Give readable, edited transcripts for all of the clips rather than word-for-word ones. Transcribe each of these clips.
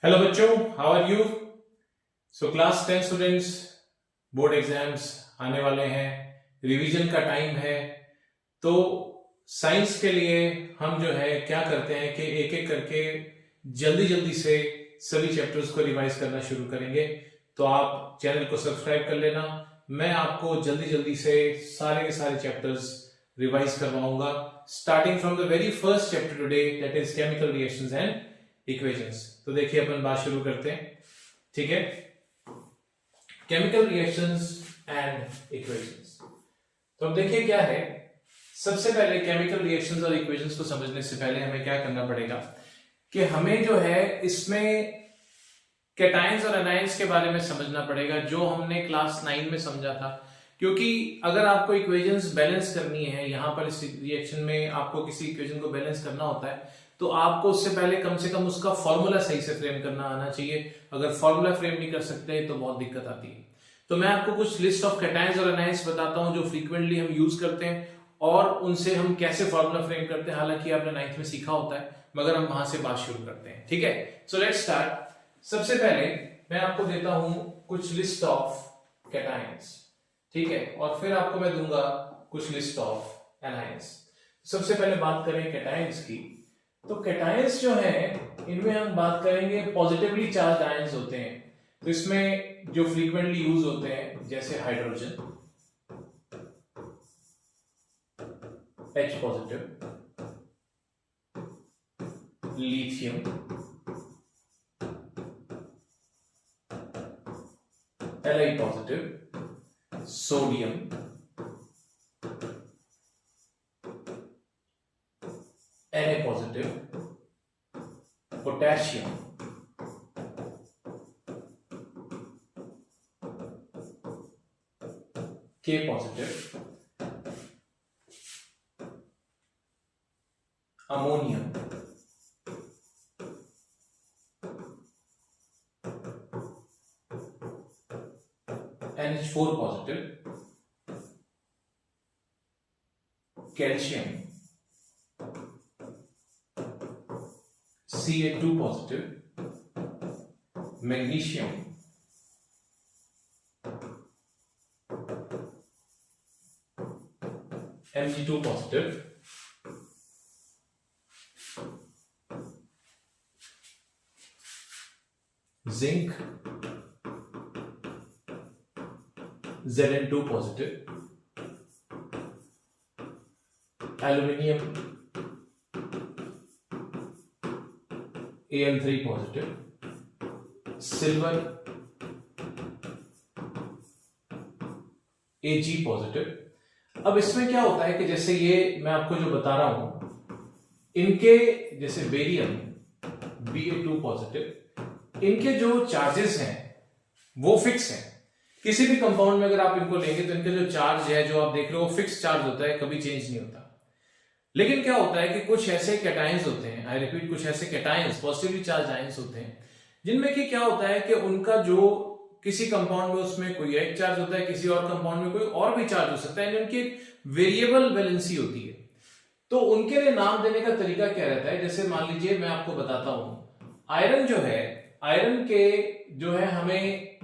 Hello बच्चों, how are you. Class 10 students, board exams आने वाले हैं, रिवीजन का टाइम है। तो साइंस के लिए हम जो है क्या करते हैं कि एक एक करके जल्दी जल्दी से सभी चैप्टर्स को रिवाइज करना शुरू करेंगे। तो आप चैनल को सब्सक्राइब कर लेना। मैं आपको जल्दी जल्दी से सारे के सारे चैप्टर्स रिवाइज करवाऊंगा, starting from the very first chapter today, that is chemical reactions and equations. तो देखिए अपन बात शुरू करते हैं, ठीक है। Chemical reactions and equations. तो अब देखिए क्या है, सबसे पहले केमिकल रिएक्शंस और इक्वेशंस को समझने से पहले हमें क्या करना पड़ेगा कि हमें जो है इसमें कैटायंस और एनायंस के बारे में समझना पड़ेगा, जो हमने क्लास 9 में समझा था। क्योंकि अगर आपको इक्वेशंस बैलेंस करनी है, यहां पर इस रिएक्शन में आपको किसी इक्वेशन को बैलेंस करना होता है, तो आपको उससे पहले कम से कम उसका फॉर्मूला सही से फ्रेम करना आना चाहिए। अगर फॉर्मूला फ्रेम नहीं कर सकते तो बहुत दिक्कत आती है। तो मैं आपको कुछ लिस्ट ऑफ कैटायंस और एनायंस बताता हूं जो फ्रीक्वेंटली हम यूज करते हैं और उनसे हम कैसे फॉर्मूला फ्रेम करते हैं। हालांकि आपने 9th में सीखा होता है, मगर हम वहां से बात शुरू करते हैं, ठीक है। So let's start. सबसे पहले मैं आपको देता हूं कुछ लिस्ट ऑफ कैटायंस, ठीक है, और फिर आपको मैं दूंगा कुछ लिस्ट ऑफ एनायंस। सबसे पहले बात करें कैटायंस की। तो कैटायंस जो है इनमें हम बात करेंगे पॉजिटिवली चार्ज आयंस होते हैं। तो इसमें जो फ्रीक्वेंटली यूज होते हैं जैसे hydrogen H positive, lithium, Li positive, sodium, Na positive, potassium, K positive, ammonium, NH4 positive, calcium, Ca2 positive, magnesium, Mg2 positive, zinc, Zn2 positive, aluminium, Al3 positive, silver, Ag positive. अब इसमें क्या होता है कि जैसे ये मैं आपको जो बता रहा हूं, इनके जैसे बेरियम Ba2 पॉजिटिव, इनके जो चार्जेस हैं वो फिक्स हैं। किसी भी कंपाउंड में अगर आप इनको लेंगे तो इनका जो चार्ज है जो आप देख रहे हो फिक्स चार्ज होता है, कभी चेंज नहीं होता। लेकिन क्या होता है कि कुछ ऐसे कैटायंस होते हैं, आई रिपीट, कुछ ऐसे कैटायंस पॉजिटिवली चार्ज आयंस होते हैं जिनमें कि क्या होता है कि उनका जो किसी कंपाउंड में उसमें कोई एक चार्ज होता है, किसी और कंपाउंड में कोई और भी चार्ज हो सकता है, उनकी वेरिएबल वैलेंसी होती है। तो उनके लिए नाम देने का तरीका क्या रहता है, जैसे मान लीजिए मैं आपको बताता हूं, आयरन जो है, आयरन के जो है हमें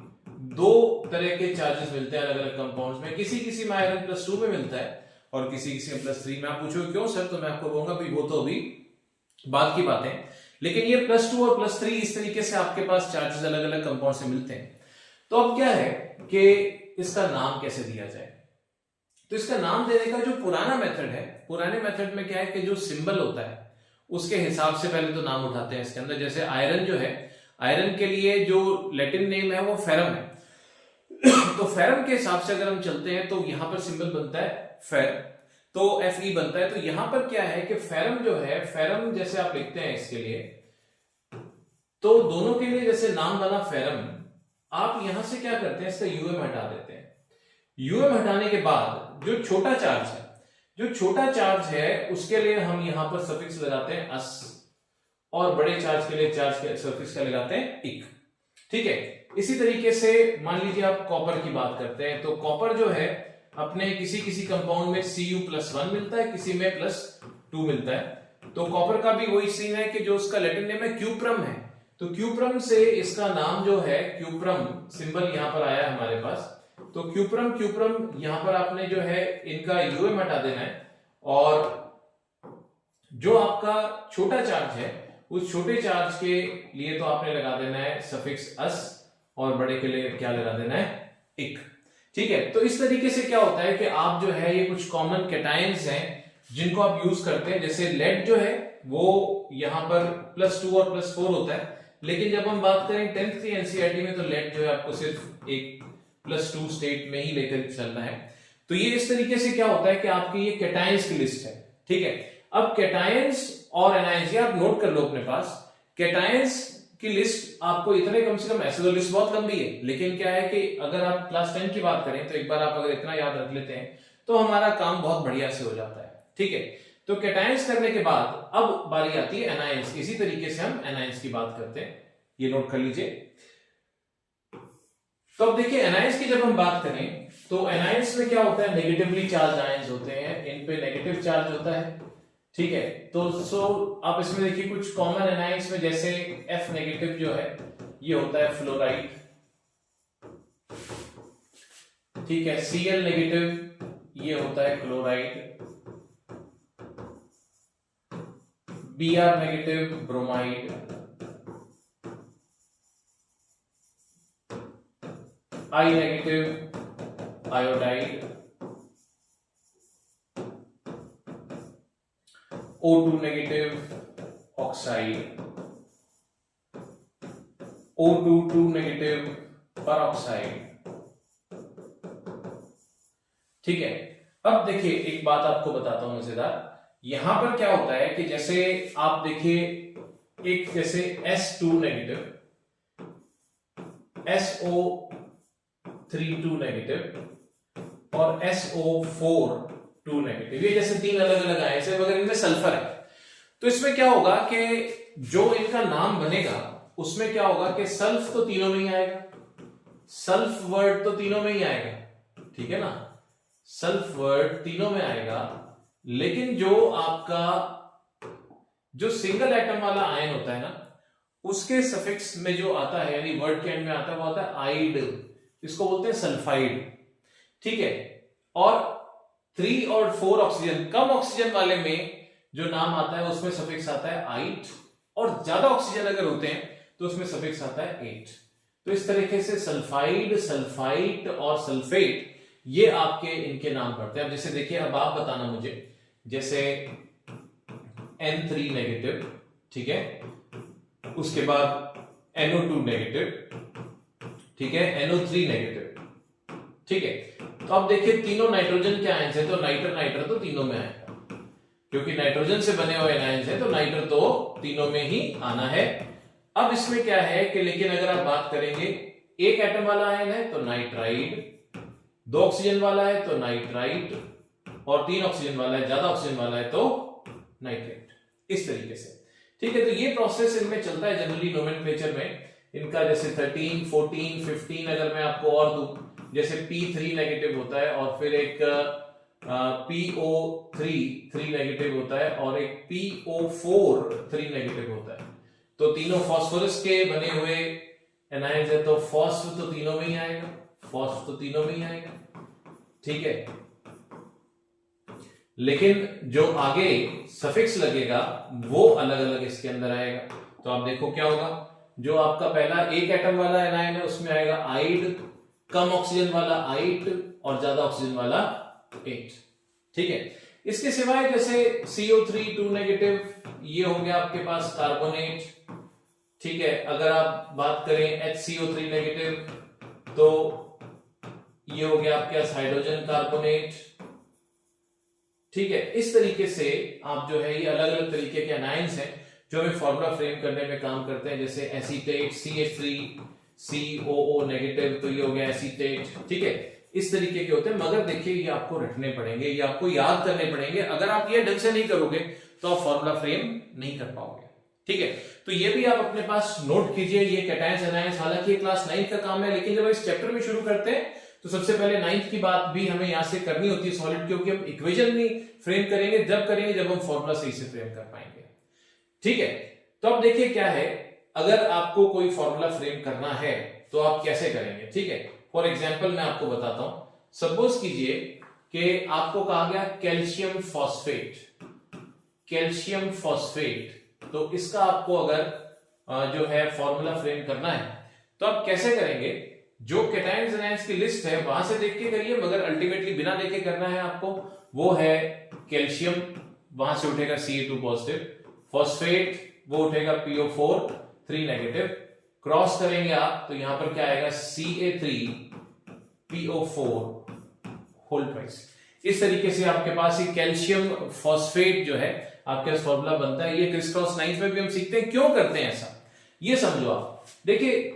दो तरह के चार्जेस मिलते हैं अलग अलग कंपाउंड्स में। किसी किसी में आयरन +2 में मिलता है और किसी किसी में +3 में। आप पूछो क्यों सर, तो मैं आपको कहूंगा भाई वो तो अभी बात की बात है, लेकिन ये +2 और +3 इस तरीके से आपके पास चार्जेस अलग अलग कंपाउंड से मिलते हैं। तो अब क्या है कि इसका नाम कैसे दिया जाए। तो इसका नाम देने का जो पुराना मेथड है, पुराने मेथड में क्या है कि जो सिंबल होता है उसके हिसाब से पहले तो नाम उठाते हैं इसके अंदर। जैसे आयरन जो है, आयरन के लिए जो लैटिन नेम है वो फेरम है। तो फेरम के हिसाब से अगर हम चलते हैं तो यहां पर सिंबल बनता है फेर, तो Fe बनता है। तो यहां पर क्या है कि फेरम जो है, फेरम जैसे आप लिखते हैं इसके लिए, तो दोनों के लिए जैसे नाम बना फेरम, आप यहां से क्या करते हैं, इसका यूएम हटा देते हैं। यूएम हटाने के बाद जो छोटा चार्ज है, जो छोटा चार्ज है उसके लिए हम यहां पर सफिक्स लगाते हैं अस, और बड़े चार्ज के लिए चार्ज के सफिक्स का लगाते हैं इक, ठीक है। इसी तरीके से मान लीजिए आप कॉपर की बात करते हैं, तो कॉपर जो है अपने किसी किसी कंपाउंड में Cu+1 मिलता है, किसी में +2 मिलता है। तो कॉपर का भी वही सीन है कि जो उसका लैटिन नेम है क्यूप्रम है, तो क्यूप्रम से इसका नाम जो है क्यूप्रम सिंबल यहां पर आया हमारे पास। तो क्यूप्रम क्यूप्रम यहां पर आपने जो है इनका यूएम हटा देना है और जो आपका छोटा चार्ज है उस छोटे चार्ज के लिए तो आपने लगा देना है सफिक्स अस और बड़े के लिए क्या लगा देना है इक। ठीक है, तो इस तरीके से क्या होता है कि आप जो है ये कुछ कॉमन कैटायंस हैं जिनको आप यूज करते हैं। जैसे लेड जो है वो यहां पर +2 और +4 होता है, लेकिन जब हम बात करें 10th की एनसीईआरटी में तो लेड जो है आपको सिर्फ एक +2 स्टेट में ही लेकर चलना है। तो ये इस तरीके से क्या होता है कि आपकी ये कैटायंस की लिस्ट है। ठीक है, अब कैटायंस और एनायंस आप नोट कर लो अपने पास। कैटायंस की लिस्ट आपको इतने कम से कम, ऐसे तो लिस्ट बहुत लंबी है, लेकिन क्या है कि अगर आप क्लास 10 की बात करें तो एक बार आप अगर इतना याद रख लेते हैं तो हमारा काम बहुत बढ़िया से हो जाता है। ठीक है, तो कैटायंस करने के बाद अब बारी आती है एनायंस। इसी तरीके से हम एनायंस की बात करते हैं, ये नोट कर लीजिए। तो अब देखिए एनायंस की जब हम बात करें तो एनायंस में क्या होता है, नेगेटिवली चार्ज आयंस होते हैं, इन पे नेगेटिव चार्ज होता है। ठीक है, तो आप इसमें देखिए कुछ कॉमन एनायंस में जैसे F नेगेटिव जो है ये होता है फ्लोराइड। ठीक है, Cl नेगेटिव ये होता है chloride, Br negative bromide, I negative iodide, O2 negative oxide, O2 negative peroxide. ठीक है, अब देखिए एक बात आपको बताता हूं मजेदार। यहां पर क्या होता है कि जैसे आप देखिए एक जैसे S2 नेगेटिव, SO32 नेगेटिव और SO42 नेगेटिव, ये जैसे तीन अलग अलग आए हैं, मगर इनमें सल्फर है। तो इसमें क्या होगा कि जो इनका नाम बनेगा उसमें क्या होगा कि सल्फ तो तीनों में ही आएगा, सल्फ वर्ड तो तीनों में ही आएगा। ठीक है ना, सल्फ वर्ड तीनों में आएगा, लेकिन जो आपका जो सिंगल एटम वाला आयन होता है ना उसके सफिक्स में जो आता है यानी वर्ड के एंड में आता है वो आता है आइड, इसको बोलते हैं सल्फाइड। ठीक है, और 3 और 4 ऑक्सीजन, कम ऑक्सीजन वाले में जो नाम आता है उसमें सफिक्स आता है आइट, और ज्यादा ऑक्सीजन अगर होते हैं तो उसमें सफिक्स आता है एट। तो इस तरीके से सल्फाइड, सल्फाइट और सल्फेट ये आपके इनके नाम पड़ते हैं। अब जैसे देखिए, अब आप बताना मुझे, जैसे N3 नेगेटिव, ठीक है, उसके बाद NO2 नेगेटिव, ठीक है, NO3 नेगेटिव। ठीक है, तो अब देखिए तीनों नाइट्रोजन के आयंस है तो नाइट्र नाइट्र तो तीनों में आएगा, क्योंकि नाइट्रोजन से बने हुए आयंस है तो नाइट्र तो तीनों में ही आना है। अब इसमें क्या है कि लेकिन अगर आप बात करेंगे एक एटम वाला आयन है तो नाइट्राइड, 2 ऑक्सीजन वाला है तो नाइट्राइट, और 3 ऑक्सीजन वाला है, ज्यादा ऑक्सीजन वाला है तो नाइट्रेट, इस तरीके से। ठीक है, तो ये प्रोसेस इनमें चलता है जनरली नोमेनक्लेचर में इनका, जैसे 13, 14, 15 अगर मैं आपको और दूं, जैसे P3 नेगेटिव होता है और फिर एक PO3 नेगेटिव होता है और एक PO4 नेगेटिव होता है। तो तीनों फास्फोरस के बने हुए एनायंस है तो फॉस्फ तो तीनों में ही आएगा, फॉस्फ तो तीनों में ही आएगा। ठीक है, लेकिन जो आगे सफिक्स लगेगा वो अलग अलग इसके अंदर आएगा। तो आप देखो क्या होगा, जो आपका पहला एक एटम वाला एनायन है उसमें आएगा आइड, कम ऑक्सीजन वाला आइट और ज्यादा ऑक्सीजन वाला एट। ठीक है, इसके सिवाय जैसे CO3 2 नेगेटिव ये हो गया आपके पास कार्बोनेट। ठीक है, अगर आप बात करें HCO3 नेगेटिव तो ये हो गया आपके पास हाइड्रोजन कार्बोनेट। ठीक है, इस तरीके से आप जो है ये अलग अलग तरीके के एनायंस हैं जो हमें फॉर्मूला फ्रेम करने में काम करते हैं। जैसे एसीटेट CH3COO नेगेटिव, तो ये हो गया एसीटेट। ठीक है, इस तरीके के होते हैं, मगर देखिए ये आपको रटने पड़ेंगे, ये आपको याद करने पड़ेंगे। अगर आप ये ढंग से नहीं करोगे तो आप फॉर्मूला फ्रेम नहीं कर पाओगे। ठीक है, तो ये भी आप अपने पास नोट कीजिए, ये कैटायंस एनायंस। हालांकि ये क्लास 9 का काम है, लेकिन जब इस चैप्टर में शुरू करते हैं तो सबसे पहले 9th की बात भी हमें यहां से करनी होती है सॉलिड, क्योंकि हम इक्वेशन नहीं फ्रेम करेंगे जब हम फॉर्मूला सही से फ्रेम कर पाएंगे। ठीक है, तो अब देखिए क्या है, अगर आपको कोई फॉर्मूला फ्रेम करना है तो आप कैसे करेंगे, ठीक है। फॉर एग्जाम्पल मैं आपको बताता हूं, सपोज कीजिए कि आपको कहा गया कैल्शियम फॉस्फेट, कैल्शियम फॉस्फेट, तो इसका आपको अगर जो है फॉर्मूला फ्रेम करना है तो आप कैसे करेंगे, जो कैटायन्स एनायंस की लिस्ट है वहां से देख के करिए, मगर अल्टीमेटली बिना देखे करना है आपको। वो है कैल्शियम, वहां से उठेगा Ca2 पॉजिटिव, फॉस्फेट वो उठेगा PO4 3 नेगेटिव, क्रॉस करेंगे आप तो यहां पर क्या आएगा Ca3 PO4 होल ट्वाइस। इस तरीके से आपके पास ये कैल्शियम फॉस्फेट जो है आपके पास फॉर्मूला बनता है। ये क्रिस क्रॉस 9th में भी हम सीखते हैं, क्यों करते हैं ऐसा ये समझो आप। देखिए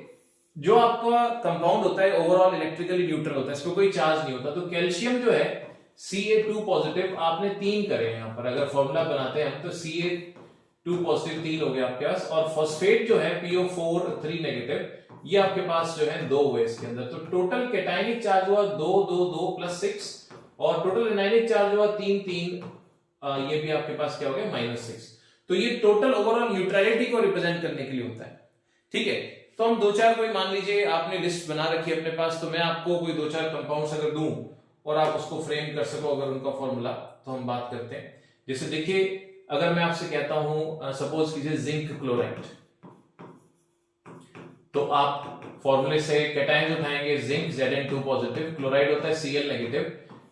जो आपका कंपाउंड होता है ओवरऑल इलेक्ट्रिकली न्यूट्रल होता है, इसमें कोई चार्ज नहीं होता, तो कैल्शियम जो है Ca2 पॉजिटिव आपने 3 करे हैं यहां पर, अगर फॉर्मूला बनाते हैं हम तो Ca2 पॉजिटिव 3 हो गया आपके पास, और फॉस्फेट जो है PO4 3 नेगेटिव, ये आपके पास जो है 2 हुए इसके अंदर, तो टोटल कैटायनिक चार्ज हुआ 2 2 2 प्लस 6, और टोटल एनायनिक चार्ज हुआ 3 3, ये भी आपके पास क्या हो गया -6। तो ये टोटल ओवरऑल न्यूट्रलिटी को रिप्रेजेंट करने के लिए होता है, ठीक है। तो हम 2-4 कोई मान लीजिए आपने लिस्ट बना रखी है अपने पास, तो मैं आपको कोई 2-4 कंपाउंड्स अगर दूं और आप उसको फ्रेम कर सको अगर उनका फॉर्मूला, तो हम बात करते हैं। जैसे देखिए अगर मैं आपसे कहता हूं सपोज कीजिए जिंक क्लोराइड, तो आप फॉर्मूले से कैटायन उठाएंगे, जिंक Zn2 पॉजिटिव, क्लोराइड होता है Cl नेगेटिव,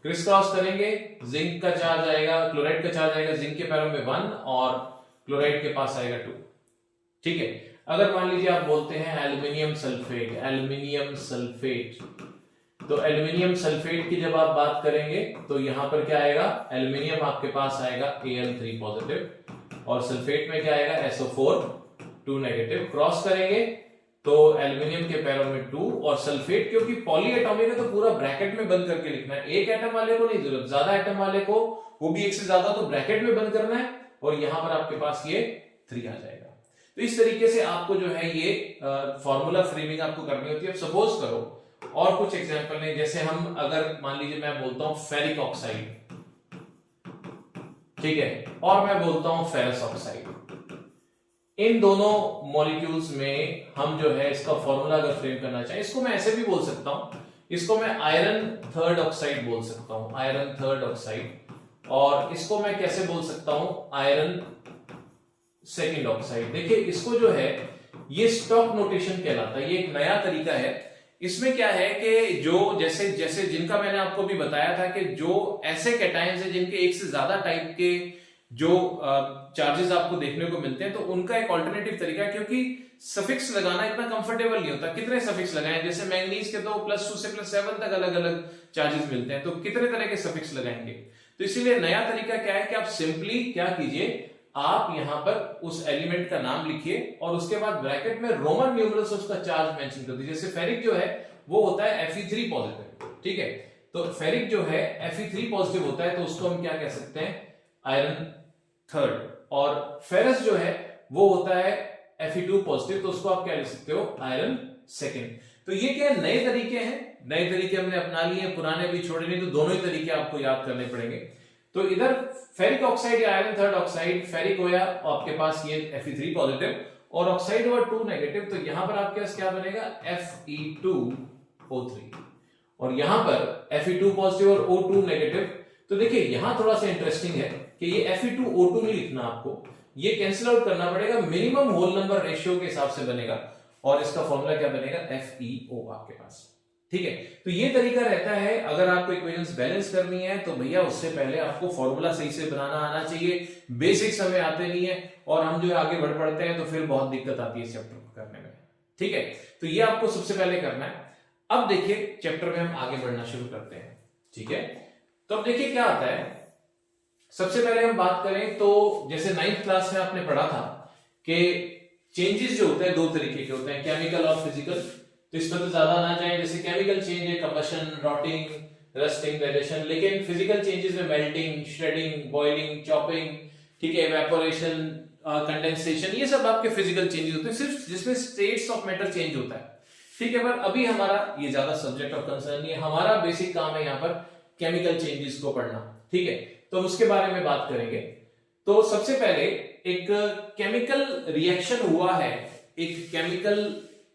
क्रिस क्रॉस करेंगे, जिंक का चार्ज आएगा, क्लोराइड का चार्ज आएगा जिंक के पैरों में 1 और क्लोराइड के पास आएगा 2, ठीक है। अगर मान लीजिए आप बोलते हैं एल्यूमिनियम सल्फेट, एल्यूमिनियम सल्फेट, तो एल्यूमिनियम सल्फेट की जब आप बात करेंगे तो यहां पर क्या आएगा, एल्यूमिनियम आपके पास आएगा Al3 पॉजिटिव, और सल्फेट में क्या आएगा SO4 2 नेगेटिव, क्रॉस करेंगे तो एल्यूमिनियम के पैरों में 2, और सल्फेट क्योंकि पॉली एटॉमिक है तो पूरा ब्रैकेट में बंद करके लिखना है, एक एटम वाले को नहीं जरूरत, ज्यादा एटम वाले को वो भी एक से ज्यादा तो ब्रैकेट में बंद करना है, और यहां पर आपके पास ये 3 आ जाएगा। तो इस तरीके से आपको जो है ये फॉर्मूला फ्रेमिंग आपको करनी होती है। अब सपोज करो और कुछ एग्जांपल नहीं, जैसे हम अगर मान लीजिए मैं बोलता हूं फेरिक ऑक्साइड, ठीक है, और मैं बोलता हूं फेरस ऑक्साइड, इन दोनों मॉलिक्यूल्स में हम जो है इसका फॉर्मूला अगर फ्रेम करना चाहें, इसको मैं ऐसे भी बोल सकता हूं, इसको मैं आयरन थर्ड ऑक्साइड बोल सकता हूं, आयरन थर्ड ऑक्साइड, और इसको मैं कैसे बोल सकता हूं, आयरन सेकेंड ऑक्साइड। देखिए इसको जो है ये स्टॉक नोटेशन कहलाता है, ये एक नया तरीका है। इसमें क्या है कि जो जैसे जैसे जिनका मैंने आपको भी बताया था कि जो ऐसे कैटायंस हैं जिनके एक से ज्यादा टाइप के जो चार्जेस आपको देखने को मिलते हैं, तो उनका एक ऑल्टरनेटिव तरीका है, क्योंकि सफिक्स लगाना इतना कंफर्टेबल नहीं होता। कितने सफिक्स लगाएं, जैसे मैंगनीज के तो +2 से +7 तक अलग अलग चार्जेस मिलते हैं, तो कितने तरह के सफिक्स लगाएंगे। तो इसीलिए नया तरीका क्या है कि आप सिंपली क्या कीजिए, आप यहां पर उस एलिमेंट का नाम लिखिए और उसके बाद ब्रैकेट में रोमन न्यूमरल्स उसका चार्ज मेंशन कर दीजिए। जैसे फेरिक जो है वो होता है Fe3 पॉजिटिव, ठीक है, तो फेरिक जो है Fe3 पॉजिटिव होता है, तो उसको हम क्या कह सकते हैं, आयरन थर्ड, और फेरस जो है वो होता है Fe2 पॉजिटिव, तो उसको आप क्या लिख सकते हो, आयरन सेकेंड। तो ये क्या नए तरीके हैं, नए तरीके हमने अपना लिए, पुराने भी छोड़े नहीं, तो दोनों ही तरीके आपको याद करने पड़ेंगे। तो इधर फेरिक ऑक्साइड या आयरन थर्ड ऑक्साइड, फेरिक होया आपके पास ये Fe3 पॉजिटिव और ऑक्साइड हुआ 2 नेगेटिव, तो यहां पर आपके पास क्या बनेगा, Fe2O3, और यहां पर Fe2 पॉजिटिव और O2 नेगेटिव। तो देखिए यहां थोड़ा सा इंटरेस्टिंग है कि ये Fe2O2 नहीं लिखना आपको, ये कैंसिल आउट करना पड़ेगा, मिनिमम होल नंबर रेशियो के हिसाब से बनेगा, और इसका फॉर्मूला क्या बनेगा, FeO आपके पास, ठीक है। तो ये तरीका रहता है, अगर आपको इक्वेशंस बैलेंस करनी है तो भैया उससे पहले आपको फॉर्मूला सही से बनाना आना चाहिए, बेसिक्स हमें आते नहीं है, और हम जो है आगे बढ़ पड़ते हैं तो फिर बहुत दिक्कत आती है इस चैप्टर को करने में, ठीक है। तो ये आपको सबसे पहले करना है। अब देखिए चैप्टर में हम आगे बढ़ना शुरू करते हैं, ठीक है। तो अब देखिए क्या आता है, सबसे पहले हम बात करें तो जैसे 9th क्लास में आपने पढ़ा था कि चेंजेस जो होते हैं 2 तरीके के होते हैं, केमिकल और फिजिकल। तो इस पर तो ज्यादा ना जाए, जैसे केमिकल चेंज है कंबशन, रॉटिंग, रस्टिंग, डाइजेशन, लेकिन फिजिकल चेंजेस में मेल्टिंग, श्रेडिंग, बॉइलिंग, चॉपिंग, ठीक है, इवेपोरेशन, कंडेंसेशन, ये सब आपके फिजिकल चेंजेस होते हैं, सिर्फ जिसमें स्टेट्स ऑफ मैटर चेंज होता है, ठीक है। पर अभी हमारा ये ज्यादा सब्जेक्ट ऑफ कंसर्न नहीं है, हमारा बेसिक काम है यहाँ पर केमिकल चेंजेस को पढ़ना, ठीक है। तो उसके बारे में बात करेंगे। तो सबसे पहले एक केमिकल रिएक्शन हुआ है एक केमिकल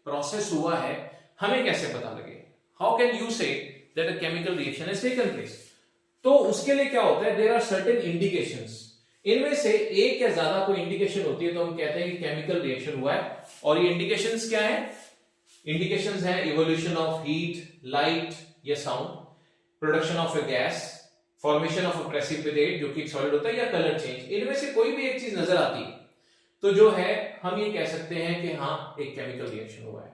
प्रोसेस हुआ है, हमें कैसे पता लगे? How can you say that a chemical reaction has taken place? तो उसके लिए क्या होता है, देयर आर सर्टेन इंडिकेशंस, इनमें से एक या ज्यादा कोई इंडिकेशन होती है तो हम कहते हैं कि केमिकल रिएक्शन हुआ है। और ये इंडिकेशंस क्या है? इंडिकेशंस है इवोल्यूशन ऑफ हीट, लाइट या sound, production of a gas, formation of a precipitate जो कि एक सॉलिड होता है, या कलर चेंज। इनमें से कोई भी एक चीज नजर आती है तो जो है हम ये कह सकते हैं कि हाँ एक केमिकल रिएक्शन हुआ है।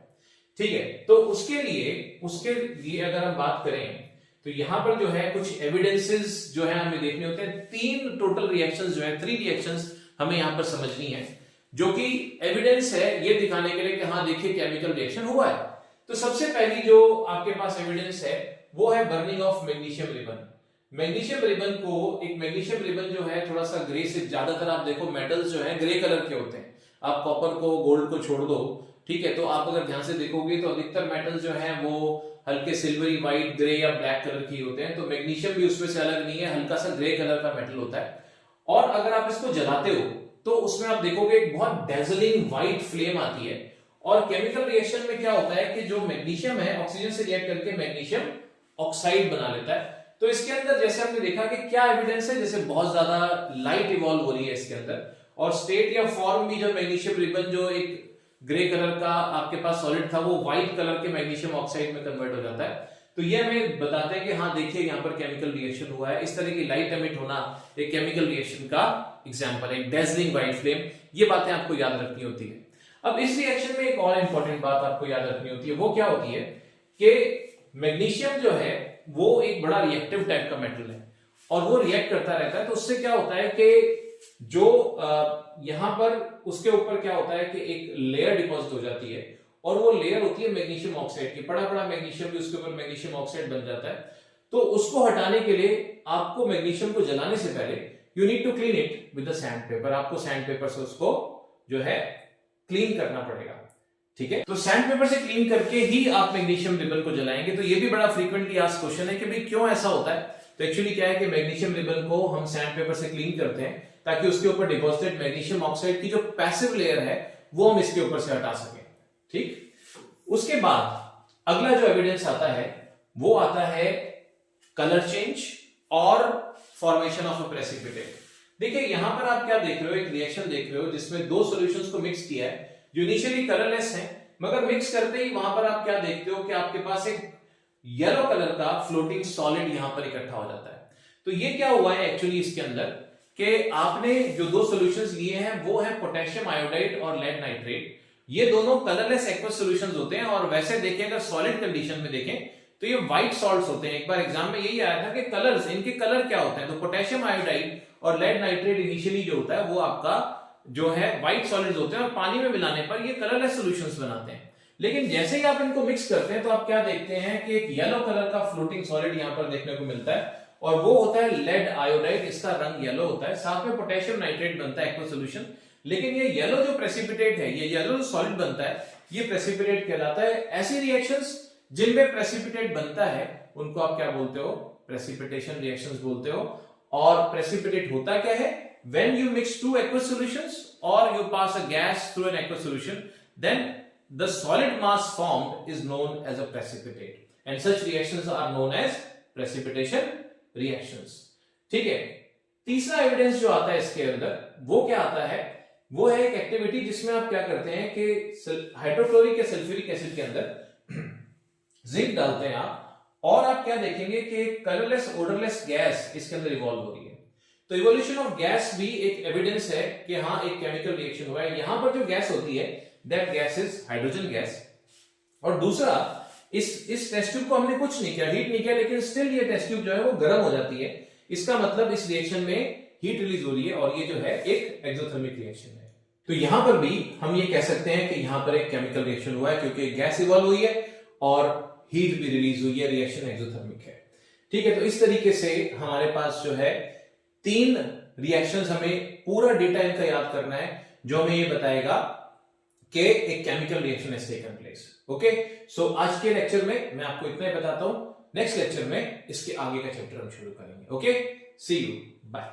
ठीक है, तो उसके लिए अगर हम बात करें तो यहां पर जो है कुछ एविडेंसेस जो है हमें देखने होते हैं। 3 टोटल रिएक्शंस जो है, 3 रिएक्शंस हमें यहां पर समझनी है, जो कि एविडेंस है ये दिखाने के लिए कि हाँ देखिए केमिकल रिएक्शन हुआ है। तो सबसे पहली जो आपके पास एविडेंस है वो है burning of magnesium ribbon. Magnesium ribbon को, एक मैग्नीशियम रिबन जो है थोड़ा सा ग्रे से, ज्यादातर आप देखो मेटल्स जो है ग्रे कलर के होते हैं, आप कॉपर को, गोल्ड को छोड़ दो, ठीक है, तो आप अगर ध्यान से देखोगे तो अधिकतर मेटल्स जो है वो हल्के सिल्वरी, व्हाइट, ग्रे या ब्लैक कलर की होते हैं। तो मैग्नीशियम भी उसमें से अलग नहीं है, हल्का सा ग्रे कलर का मेटल होता है। और अगर आप इसको जलाते हो तो उसमें आप देखोगे एक बहुत डेजलिंग व्हाइट फ्लेम आती है। और केमिकल रिएक्शन में क्या होता है कि जो मैग्नीशियम है ऑक्सीजन से रिएक्ट करके मैग्नीशियम ऑक्साइड बना लेता है। तो इसके अंदर जैसे हमने देखा कि क्या एविडेंस है, जैसे बहुत ज्यादा लाइट इवॉल्व हो रही है इसके अंदर, और स्टेट या फॉर्म भी जो मैग्नीशियम रिबन जो एक ग्रे कलर का आपके पास सॉलिड था वो व्हाइट कलर के मैग्नीशियम ऑक्साइड में कन्वर्ट हो जाता है। तो ये हमें बताते हैं कि हाँ देखिए यहाँ पर केमिकल रिएक्शन हुआ है। इस तरह की लाइट एमिट होना एक केमिकल रिएक्शन का एग्जांपल है, डेजलिंग व्हाइट फ्लेम। ये बातें आपको याद रखनी होती है। अब इस रिएक्शन में एक और इंपॉर्टेंट बात आपको याद रखनी होती है, वो क्या होती है कि मैग्नीशियम जो है वो एक बड़ा रिएक्टिव टाइप का मेटल है और वो रिएक्ट करता रहता है। तो उससे क्या होता है कि जो यहां पर उसके ऊपर क्या होता है कि एक लेयर डिपॉजिट हो जाती है, और वो लेयर होती है मैग्नीशियम ऑक्साइड की, बड़ा बड़ा मैग्नीशियम भी उसके ऊपर मैग्नीशियम ऑक्साइड बन जाता है। तो उसको हटाने के लिए आपको मैग्नीशियम को जलाने से पहले you need to clean it with the sandpaper. आपको सैंड पेपर से उसको जो है क्लीन करना पड़ेगा। ठीक है, तो सैंड पेपर से क्लीन करके ही आप मैग्नीशियम रिबन को जलाएंगे। तो ये भी बड़ा फ्रीक्वेंटली आस्क्ड क्वेश्चन है कि भाई क्यों ऐसा होता है। तो एक्चुअली क्या है कि मैग्नीशियम रिबन को हम सैंड पेपर से क्लीन करते हैं ताकि उसके ऊपर डिपॉजिटेड मैग्नीशियम ऑक्साइड की जो पैसिव लेयर है वो हम इसके ऊपर से हटा सकें। ठीक, उसके बाद अगला जो एविडेंस आता है वो आता है कलर चेंज और फॉर्मेशन ऑफ अ प्रेसिपिटेट। देखिए यहां पर आप क्या देख रहे हो, एक रिएक्शन देख रहे हो जिसमें दो सॉल्यूशंस को मिक्स किया है जो इनिशियली कलरलेस है, मगर मिक्स करते ही वहां पर आप क्या देखते हो कि आपके पास एक येलो कलर का फ्लोटिंग सॉलिड यहां पर इकट्ठा हो जाता है। तो ये क्या हुआ है एक्चुअली इसके अंदर कि आपने जो दो सॉल्यूशंस लिए हैं वो है पोटेशियम आयोडाइड और लेड नाइट्रेट। ये दोनों कलरलेस एक्वस सॉल्यूशंस होते हैं और वैसे देखें अगर सॉलिड कंडीशन में देखें तो ये व्हाइट सॉल्ट्स होते हैं। एक बार एग्जाम में यही आया था कि कलर्स, इनके कलर क्या होते हैं। तो पोटेशियम आयोडाइड और लेड नाइट्रेट इनिशियली जो होता है वो आपका जो है व्हाइट सॉलिड्स होते हैं और पानी में मिलाने पर ये कलरलेस सॉल्यूशंस बनाते हैं। लेकिन जैसे ही आप इनको मिक्स करते हैं तो आप क्या देखते हैं कि एक येलो कलर का फ्लोटिंग सॉलिड यहां पर देखने को मिलता है और वो होता है लेड आयोडाइड। इसका रंग येलो होता है, साथ में पोटेशियम नाइट्रेट बनता है एक्वस सॉल्यूशन। लेकिन ये येलो जो प्रेसिपिटेट है, ये येलो जो सॉलिड बनता है, ये प्रेसिपिटेट कहलाता है। ऐसी रिएक्शंस जिनमें प्रेसिपिटेट बनता है उनको आप क्या बोलते हो, प्रेसिपिटेशन रिएक्शंस बोलते हो। और प्रेसिपिटेट होता क्या है, when you mix two aqueous solutions or you pass a gas through an aqueous solution, then the solid mass formed is known as a precipitate, and such reactions are known as precipitation reactions. ठीक है, तीसरा evidence जो आता है इसके अंदर वो क्या आता है, वो है एक एक्टिविटी जिसमें आप क्या करते हैं कि हाइड्रोक्लोरिक या सल्फ्यूरिक एसिड के अंदर जिंक डालते हैं आप, और आप क्या देखेंगे कि कलरलेस ओडरलेस गैस इसके अंदर इवॉल्व हो रही है। तो इवोल्यूशन ऑफ गैस भी एक एविडेंस है कि हाँ एक केमिकल रिएक्शन हुआ है। यहां पर जो गैस होती है that gas is hydrogen gas. और दूसरा, इस टेस्ट ट्यूब को हमने कुछ नहीं किया, हीट नहीं किया, लेकिन स्टिल ये टेस्ट ट्यूब जो है वो गर्म हो जाती है। इसका मतलब इस रिएक्शन में हीट रिलीज हो रही है और ये जो है एक एक्सोथर्मिक रिएक्शन है। तो यहां पर भी हम ये कह सकते हैं कि यहां पर एक केमिकल रिएक्शन हुआ है क्योंकि गैस इवॉल्व हुई है और हीट भी रिलीज हुई है, रिएक्शन एक्सोथर्मिक है। ठीक है, तो इस तरीके से हमारे पास जो है 3 रिएक्शंस, हमें पूरा डेटा इनका याद करना है जो हमें ये बताएगा कि एक chemical reaction has taken place. Okay, so आज के लेक्चर में मैं आपको इतना ही बताता हूं। नेक्स्ट लेक्चर में इसके आगे का चैप्टर हम शुरू करेंगे। Okay, see you, bye.